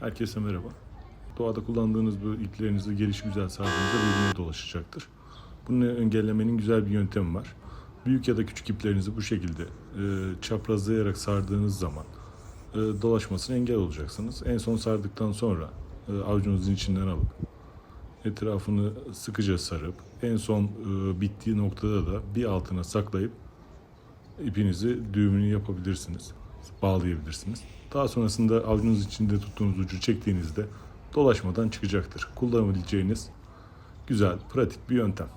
Herkese merhaba. Doğada kullandığınız bu iplerinizi gelişigüzel sardığınızda birbirine dolaşacaktır. Bunu engellemenin güzel bir yöntemi var. Büyük ya da küçük iplerinizi bu şekilde çaprazlayarak sardığınız zaman dolaşmasına engel olacaksınız. En son sardıktan sonra avucunuzun içinden alıp etrafını sıkıca sarıp en son bittiği noktada da bir altına saklayıp ipinizi düğümünü yapabilirsiniz, bağlayabilirsiniz. Daha sonrasında avucunuz içinde tuttuğunuz ucu çektiğinizde dolaşmadan çıkacaktır. Kullanabileceğiniz güzel, pratik bir yöntem.